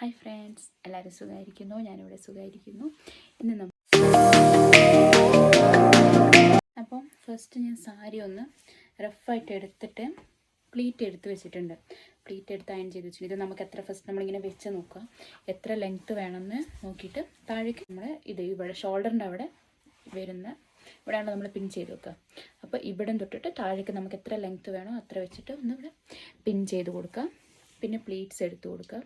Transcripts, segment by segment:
Hi friends, എല്ലാവരും സുഖമായിരിക്കുന്നു. ഞാനിവിടെ സുഖമായിരിക്കുന്നു. ഇന്ന് അപ്പം ഫസ്റ്റ് ഞാൻ സാരി ഒന്ന് റഫായിട്ട് എടുത്തിട്ട് പ്ലീറ്റ് എടുത്ത് വെച്ചിട്ടുണ്ട്. പ്ലീറ്റ് എടുത്ത് അയൺ ചെയ്ത് വെച്ചിട്ടുണ്ട്. ഇത് നമുക്ക് എത്ര ഫസ്റ്റ് നമ്മളിങ്ങനെ വെച്ച് നോക്കുക, എത്ര ലെങ്ത്ത് വേണമെന്ന് നോക്കിയിട്ട് താഴേക്ക് നമ്മൾ ഇവിടെ ഷോൾഡറിൻ്റെ അവിടെ വരുന്ന ഇവിടെയാണ് നമ്മൾ പിൻ ചെയ്ത് വെക്കുക. അപ്പോൾ ഇവിടെ തൊട്ടിട്ട് താഴേക്ക് നമുക്ക് എത്ര ലെങ്ത്ത് വേണോ അത്ര വെച്ചിട്ട് ഒന്ന് ഇവിടെ പിൻ ചെയ്ത് കൊടുക്കുക. പിന്നെ പ്ലീറ്റ്സ് എടുത്ത് കൊടുക്കുക.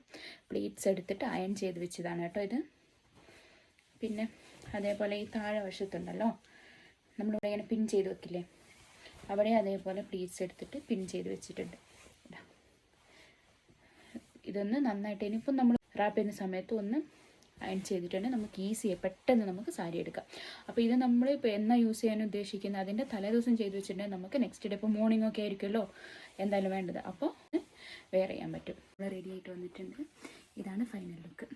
പ്ലീറ്റ്സ് എടുത്തിട്ട് അയൺ ചെയ്ത് വെച്ചതാണ് കേട്ടോ ഇത്. പിന്നെ അതേപോലെ ഈ താഴെ വശത്തുണ്ടല്ലോ നമ്മളിവിടെ ഇങ്ങനെ പിൻ ചെയ്ത് വെക്കില്ലേ, അവിടെ അതേപോലെ പ്ലീറ്റ്സ് എടുത്തിട്ട് പിൻ ചെയ്ത് വെച്ചിട്ടുണ്ട്. ഇതൊന്ന് നന്നായിട്ട് ഇനിയിപ്പം നമ്മൾ റാപ്പ് ചെയ്യുന്ന സമയത്ത് ഒന്ന് അയൺ ചെയ്തിട്ടുണ്ടെങ്കിൽ നമുക്ക് ഈസിയായി പെട്ടെന്ന് നമുക്ക് സാരി എടുക്കാം. അപ്പോൾ ഇത് നമ്മൾ ഇപ്പോൾ എന്നാ യൂസ് ചെയ്യാൻ ഉദ്ദേശിക്കുന്നത് അതിൻ്റെ തലേദിവസം ചെയ്ത് വെച്ചിട്ടുണ്ടെങ്കിൽ നമുക്ക് നെക്സ്റ്റ് ഡേ ഇപ്പോൾ മോർണിംഗ് ഒക്കെ ആയിരിക്കുമല്ലോ എന്തായാലും വേണ്ടത്, അപ്പോൾ വെയർ ചെയ്യാൻ പറ്റും. നമ്മൾ റെഡി ആയിട്ട് വന്നിട്ടുണ്ട്. ഇതാണ് ഫൈനൽ ലുക്ക്.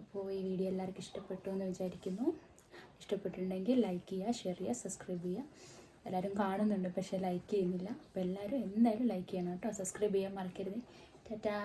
അപ്പോൾ ഈ വീഡിയോ എല്ലാവർക്കും ഇഷ്ടപ്പെട്ടു എന്ന് വിചാരിക്കുന്നു. ഇഷ്ടപ്പെട്ടിട്ടുണ്ടെങ്കിൽ ലൈക്ക് ചെയ്യുക, ഷെയർ ചെയ്യുക, സബ്സ്ക്രൈബ് ചെയ്യുക. എല്ലാവരും കാണുന്നുണ്ട് പക്ഷേ ലൈക്ക് ചെയ്യുന്നില്ല. അപ്പോൾ എല്ലാവരും എന്തായാലും ലൈക്ക് ചെയ്യണം കേട്ടോ. സബ്സ്ക്രൈബ് ചെയ്യാൻ മറക്കരുത്. ടാറ്റാ.